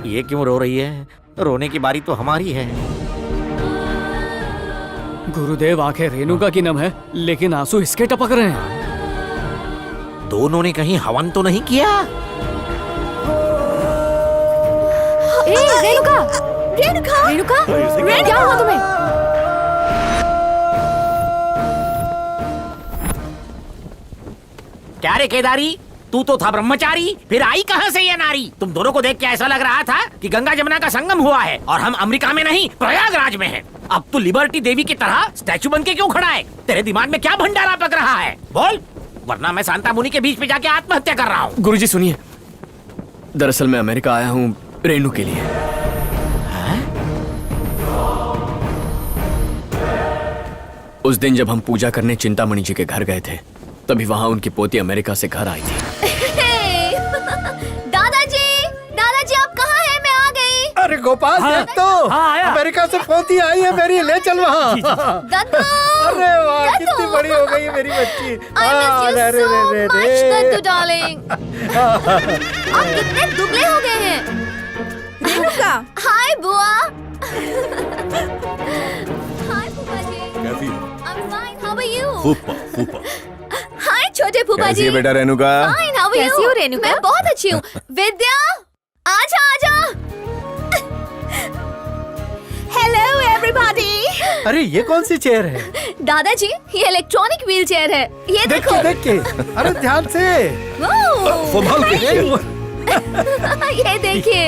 ये क्यों रो रही है? रोने की बारी तो हमारी है। गुरुदेव, आंखें रेणुका की नम है, लेकिन आंसू इसके टपक रहे हैं। दोनों ने कहीं हवन तो नहीं किया? रेणुका, रेणुका, रेणुका, क्या हुआ तुम्हें? क्या रे केदारी, तू तो था ब्रह्मचारी, फिर आई कहां से ये नारी? तुम दोनों को देख के ऐसा लग रहा था कि गंगा जमुना का संगम हुआ है और हम अमेरिका में नहीं प्रयागराज में हैं। अब तू लिबर्टी देवी की तरह स्टैचू बन के क्यों खड़ा है? तेरे दिमाग में क्या भंडारा पक रहा है? बोल, वरना मैं सांता मुनि के बीच में जाके आत्महत्या कर रहा हूँ। गुरुजी सुनिए, दरअसल मैं अमेरिका आया हूँ रेणु के लिए। उस दिन जब हम पूजा करने चिंतामणि जी के घर गए थे, तभी वहाँ उनकी पोती अमेरिका से घर आई थी। दादाजी आप कहाँ हैं? मैं आ गई। अरे गोपाल, देख तो अमेरिका से पोती आई है मेरी, ले चल वहाँ। दद्दू, अरे वाह, कितनी बड़ी हो गई है मेरी बच्ची। I miss you so much, दद्दू डार्लिंग। आप कितने दुबले हो गए हैं। रेणुका, हाय बुआ। हाय फूफा जी। कैसी हो? I'm fine, how are you? फूफा। हाय छोटे फूफा जी। बेटा Renuka? Fine, how are you? कैसी हो रेणुका? मैं बहुत अच्छी हूँ। विद्या, आजा आजा। Hello everybody। अरे ये कौन सी चेयर है? दादाजी, ये इलेक्ट्रॉनिक व्हील चेयर है, ये देख देखो। के देख के, अरे ध्यान से। संभाल के। ये देखिए,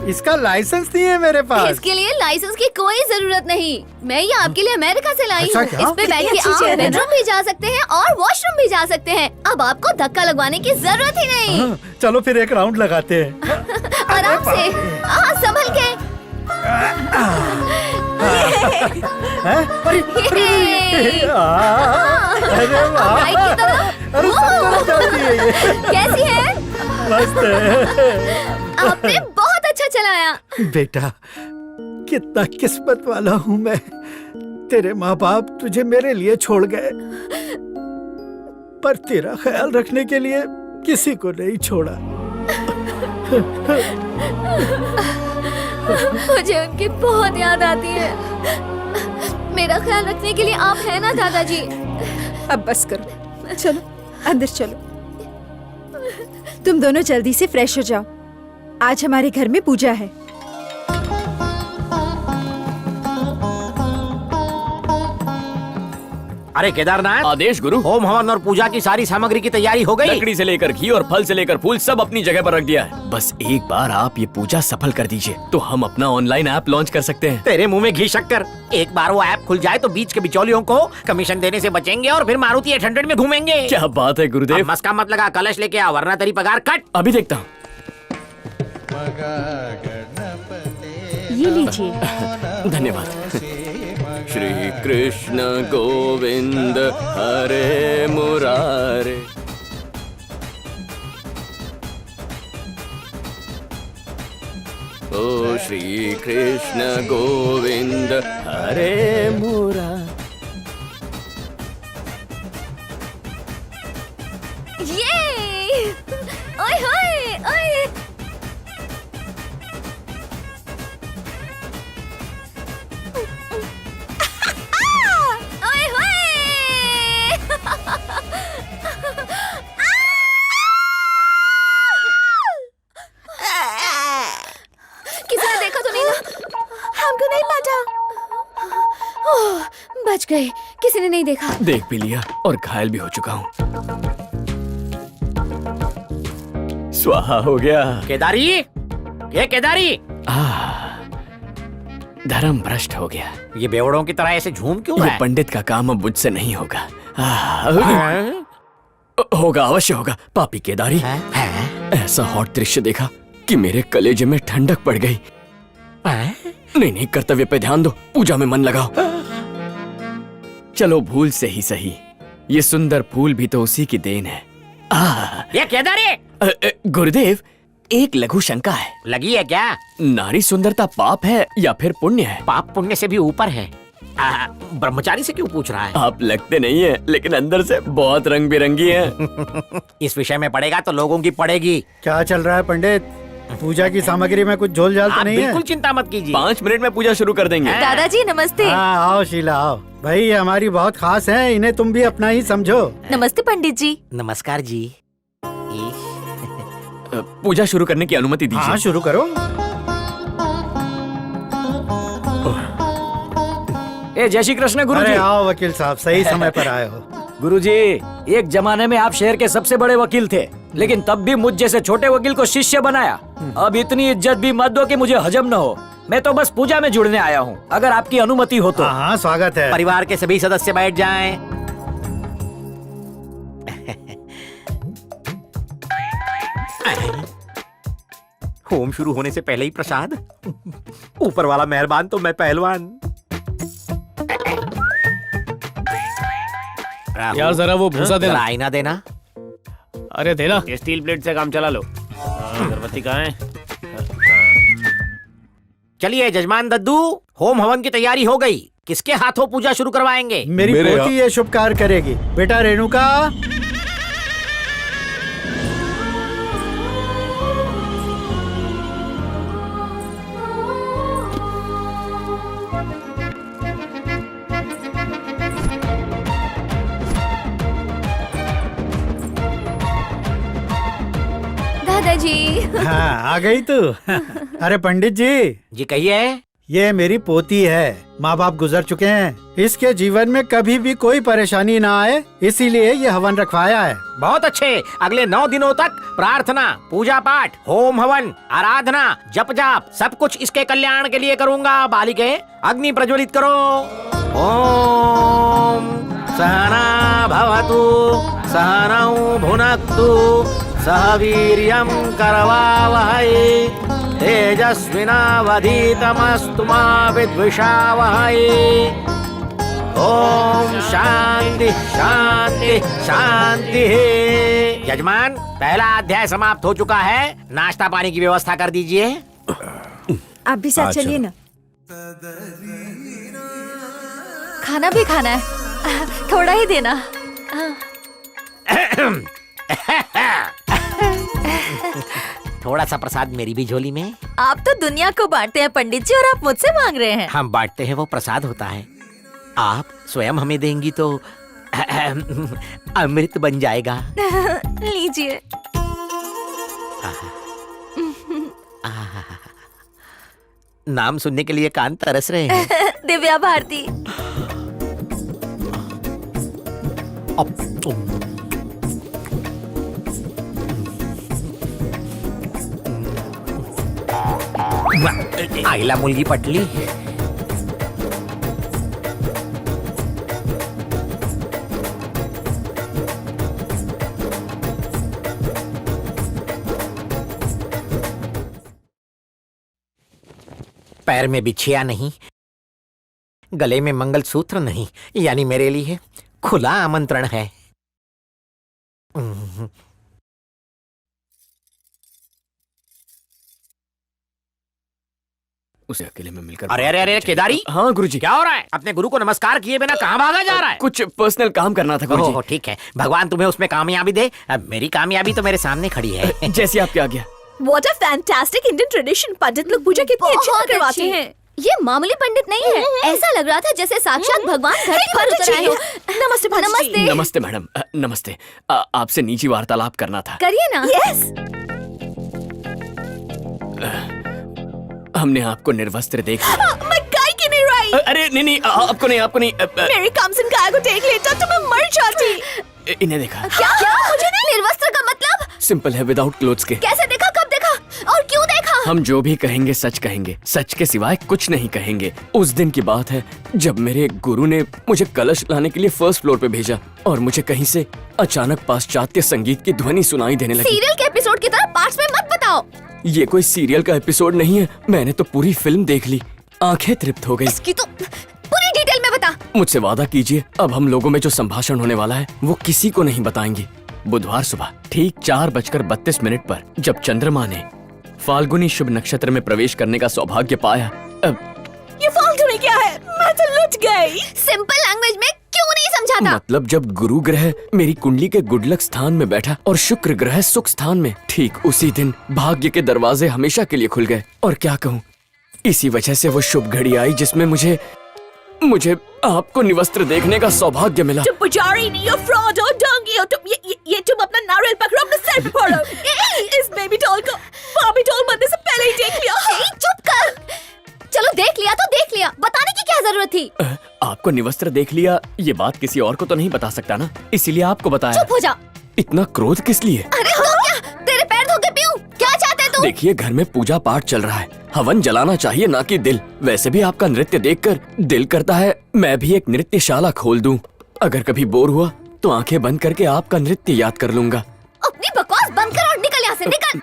इसका लाइसेंस नहीं है मेरे पास। इसके लिए लाइसेंस की कोई जरूरत नहीं। मैं ये आपके लिए अमेरिका से लाई ऐसा हूँ। क्या? इस पे बैठ के आप बेडरूम भी जा सकते हैं और वॉशरूम भी जा सकते हैं। अब आपको धक्का लगवाने की जरूरत ही नहीं। हाँ, चलो फिर एक राउंड लगाते हैं। आराम से, संभल के। हैं? ये। अरे वाह, राइट की तरफ। अरे सब तरफ जाती है ये। कैसी है? मस्त है। आपने बहुत अच्छा चलाया। बेटा, कितना किस्मत वाला हूँ मैं। तेरे माँ बाप तुझे मेरे लिए छोड़ गए, पर तेरा ख्याल रखने के लिए किसी को नहीं छोड़ा। मुझे उनकी बहुत याद आती है। मेरा ख्याल रखने के लिए आप हैं ना दादाजी? अब बस करो, चलो अंदर चलो। तुम दोनों जल्दी से फ्रेश हो जाओ, आज हमारे घर में पूजा है। अरे केदारनाथ, आदेश गुरु। होम हवन और पूजा की सारी सामग्री की तैयारी हो गई। लकड़ी से लेकर घी और फल से लेकर फूल सब अपनी जगह पर रख दिया है। बस एक बार आप ये पूजा सफल कर दीजिए तो हम अपना ऑनलाइन ऐप लॉन्च कर सकते हैं। तेरे मुंह में घी शक्कर। एक बार वो ऐप खुल जाए तो बीच के बिचौलियों को कमीशन देने से बचेंगे और फिर मारुति 800 में घूमेंगे। क्या बात है गुरुदेव। मस्का मत लगा, कलश लेके आ वरना तेरी पगार कट। अभी देखता हूँ। ये लीजिए। धन्यवाद। श्री कृष्ण गोविंद हरे मुरारे। ओ श्री कृष्ण गोविंद हरे मुरारे। ये ओए होए ओए। ओए होए। किसी ने देखा तो नहीं ना? हमको नहीं पता। ओह, बच गए, किसी ने नहीं देखा। देख भी लिया और घायल भी हो चुका हूँ। स्वाहा हो गया। केदारी, ये केदारी, धर्म भ्रष्ट हो गया। ये बेवड़ों की तरह ऐसे झूम क्यों रहा ये है? पंडित का काम अब मुझसे नहीं होगा। होगा, अवश्य होगा। पापी केदारी, ऐसा हॉट दृश्य देखा कि मेरे कलेजे में ठंडक पड़ गई। नहीं, कर्तव्य पे ध्यान दो, पूजा में मन लगाओ। चलो भूल से ही सही, ये सुंदर फूल भी तो उसी की देन है। ये केदारी, गुरुदेव, एक लघु शंका है। लगी है क्या? नारी सुंदरता पाप है या फिर पुण्य है? पाप पुण्य से भी ऊपर है। ब्रह्मचारी से क्यों पूछ रहा है? आप लगते नहीं है, लेकिन अंदर से बहुत रंग बिरंगी हैं। इस विषय में पढ़ेगा तो लोगों की पड़ेगी। क्या चल रहा है पंडित? पूजा की सामग्री में कुछ झोल झाल तो आप नहीं है? बिल्कुल चिंता मत कीजिए। 5 मिनट में पूजा शुरू कर देंगे। दादाजी नमस्ते। हाँ आओ शीला आओ। भाई ये हमारी बहुत खास है, इन्हें तुम भी अपना ही समझो। नमस्ते पंडित जी। नमस्कार जी। पूजा शुरू करने की अनुमति हाँ दीजिए। शुरू करो। ए जय श्री कृष्ण अरे गुरुजी। आओ वकील साहब, सही समय पर आए हो। गुरुजी, एक जमाने में आप शहर के सबसे बड़े वकील थे, लेकिन तब भी मुझ जैसे छोटे वकील को शिष्य बनाया। अब इतनी इज्जत भी मत दो कि मुझे हजम न हो। मैं तो बस पूजा में जुड़ने आया हूँ, अगर आपकी अनुमति हो तो। हाँ हाँ स्वागत है। परिवार के सभी सदस्य बैठ जाएं। होम शुरू होने से पहले ही प्रसाद। ऊपर वाला मेहरबान तो मैं पहलवान। यार जरा वो भूसा देना। जरा आईना देना। अरे देना। ये स्टील प्लेट से काम चला लो। अगरबत्ती कहाँ है? चलिए जजमान दद्दू, होम हवन की तैयारी हो गई। किसके हाथों पूजा शुरू करवाएंगे? मेरी मेरे पोती ये शुभ कार्य करेगी। बेटा रेणुका, दादाजी। हाँ आ गई तू। अरे पंडित जी, जी कहिए। ये मेरी पोती है। माँ बाप गुजर चुके हैं, इसके जीवन में कभी भी कोई परेशानी ना आए, इसीलिए ये हवन रखवाया है। बहुत अच्छे। अगले 9 दिनों तक प्रार्थना, पूजा पाठ, होम हवन, आराधना, जप जाप सब कुछ इसके कल्याण के लिए करूंगा। बालिके अग्नि प्रज्वलित करो। ओम सहना भवतु सहनौ भुनक्तु सह वीर्यं करवावहै तेजस्विनावधीतमस्तु मा विद्विषावहै। ओम शांति शांति शांति। यजमान, पहला अध्याय समाप्त हो चुका है। नाश्ता पानी की व्यवस्था कर दीजिए। आप भी साथ चलिए ना। खाना भी खाना है, थोड़ा ही देना। थोड़ा सा प्रसाद मेरी भी झोली में। आप तो दुनिया को बांटते हैं पंडित जी, और आप मुझसे मांग रहे हैं। हम बांटते हैं वो प्रसाद होता है, आप स्वयं हमें देंगी तो अमृत बन जाएगा। लीजिए। नाम सुनने के लिए कान तरस रहे हैं। दिव्या भारती। अब तुम आईला मुलगी पटली। पैर में बिछिया नहीं, गले में मंगलसूत्र नहीं, यानी मेरे लिए खुला आमंत्रण है। उसे अकेले में मिलकर। अरे अरे अरे केदारी, हाँ गुरुजी। क्या हो रहा है? अपने गुरु को नमस्कार किए बिना कहाँ भागा जा रहा है? कुछ पर्सनल काम करना था गुरुजी। ओह ठीक है, भगवान तुम्हें उसमें कामयाबी दे। अब मेरी कामयाबी तो मेरे सामने खड़ी है। जैसी आपकी आज्ञा। What a fantastic Indian tradition! पंडित लोग पूजा कितनी अच्छी करवाते हैं। ये मामूली पंडित नहीं है, ऐसा लग रहा था जैसे साक्षात भगवान धरती पर उतर आए हो। नमस्ते नमस्ते। नमस्ते मैडम। नमस्ते। आपसे निजी वार्तालाप करना था। करिए ना। यस। हमने आपको निर्वस्त्र देख लिया। मैं गाय की नहीं रही। अरे नहीं नहीं, आपको नहीं, आपको नहीं। मेरी कामसिन गाय को देख लेता तो मैं मर जाती। इन्हें देखा। क्या मुझे नहीं? निर्वस्त्र का मतलब? सिंपल है, विदाउट क्लोथ्स के। कैसे देखा, कब देखा और क्यों देखा? हम जो भी कहेंगे सच कहेंगे, सच के सिवाय कुछ नहीं कहेंगे। उस दिन की बात है जब मेरे गुरु ने मुझे कलश लाने के लिए फर्स्ट फ्लोर पे भेजा और मुझे कहीं से अचानक पाश्चात्य संगीत की ध्वनि सुनाई देने लगी। सीरियल के एपिसोड की तरह पार्ट्स में मत बताओ। ये कोई सीरियल का एपिसोड नहीं है, मैंने तो पूरी फिल्म देख ली। आंखें तृप्त हो गई। इसकी तो पूरी डिटेल में बता। मुझसे वादा कीजिए, अब हम लोगों में जो संभाषण होने वाला है वो किसी को नहीं बताएंगे। बुधवार सुबह ठीक 4:32 पर जब चंद्रमा ने फाल्गुनी शुभ नक्षत्र में प्रवेश करने का सौभाग्य पाया। अब ये फाल्गुनी क्या है? मैं तो लुट गई। सिंपल लैंग्वेज में क्यों नहीं समझा चाहता। मतलब जब गुरु ग्रह मेरी कुंडली के गुडलक स्थान में बैठा और शुक्र ग्रह सुख स्थान में, ठीक उसी दिन भाग्य के दरवाजे हमेशा के लिए खुल गए। और क्या कहूँ, इसी वजह से वो शुभ घड़ी आई जिसमें मुझे आपको निवस्त्र देखने का सौभाग्य मिला। तुम पुजारी नहीं हो, फ्रॉड हो, ढोंगी हो तुम। ये तुम अपना नारियल पकड़ो, अपने सर पे फोड़ो। इस बेबी डॉल को बाबी डॉल बनने से पहले ही देख लिया। चुप कर। चलो देख लिया तो देख लिया, बताने की क्या जरूरत थी? आपको निवस्त्र देख लिया, ये बात किसी और को तो नहीं बता सकता ना, इसीलिए आपको बताया। चुप हो जा। इतना क्रोध किस लिए? अरे तो क्या, तेरे पैर धो के पीऊं? क्या चाहते तुम? देखिए, घर में पूजा पाठ चल रहा है, हवन जलाना चाहिए ना कि दिल। वैसे भी आपका नृत्य देखकर दिल करता है मैं भी एक नृत्यशाला खोल दूं। अगर कभी बोर हुआ तो आंखें बंद करके आपका नृत्य याद कर लूंगा। अपनी बकवास बंद कर और निकल यहाँ से, निकल।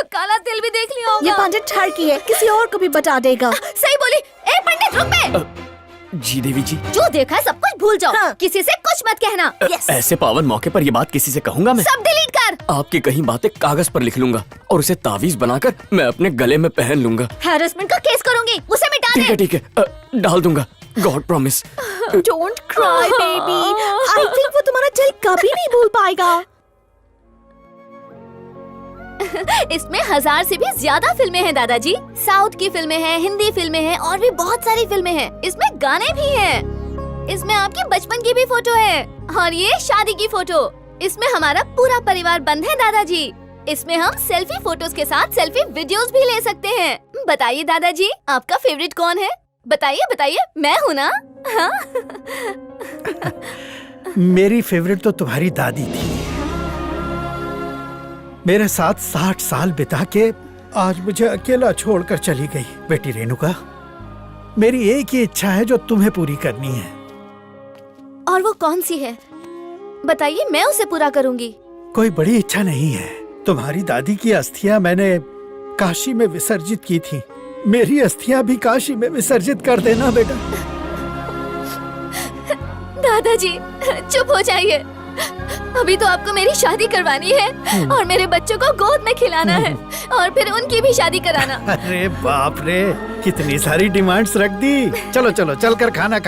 काला तिल भी देख लिया होगा। ये पंडित ठरकी है, किसी और को भी बता देगा। सही बोली। ए पंडित रुक बे। जी देवी जी। जो देखा है सब कुछ भूल जाओ। किसी से कुछ मत कहना। ऐसे पावन मौके पर ये बात किसी से कहूंगा मैं? सब डिलीट कर। आपकी कहीं बातें कागज पर लिख लूंगा और उसे तावीज बनाकर मैं अपने गले में पहन लूंगा। हैरेसमेंट का केस करूंगी, उसे मिटा दे। ठीक है ठीक है, डाल दूंगा, God promise. Don't cry baby, I think वो तुम्हारा दिल कभी नहीं भूल पाएगा। इसमें 1000 से भी ज्यादा फिल्में हैं दादाजी। साउथ की फिल्में हैं, हिंदी फिल्में हैं और भी बहुत सारी फिल्में हैं। इसमें गाने भी हैं। इसमें आपके बचपन की भी फोटो है और ये शादी की फोटो। इसमें हमारा पूरा परिवार बंद है दादाजी। इसमें हम सेल्फी फोटोज के साथ सेल्फी वीडियोस भी ले सकते हैं। बताइए दादाजी, आपका फेवरेट कौन है? बताइए बताइए, मैं हूँ ना। हाँ? मेरी फेवरेट तो तुम्हारी दादी थी। मेरे साथ 60 साल बिता के आज मुझे अकेला छोड़कर चली गई। बेटी रेणुका, मेरी एक ही इच्छा है जो तुम्हें पूरी करनी है। और वो कौन सी है? बताइए, मैं उसे पूरा करूंगी। कोई बड़ी इच्छा नहीं है। तुम्हारी दादी की अस्थियां मैंने काशी में विसर्जित की थी। मेरी अस्थियां भी काशी में विसर्जित कर देना बेटा। दादाजी चुप हो जाइए। अभी तो आपको मेरी शादी करवानी है और मेरे बच्चों को गोद में खिलाना है और फिर उनकी भी शादी कराना। अरे बाप रे, कितनी सारी डिमांड्स रख दी। चलो चलो चल कर खाना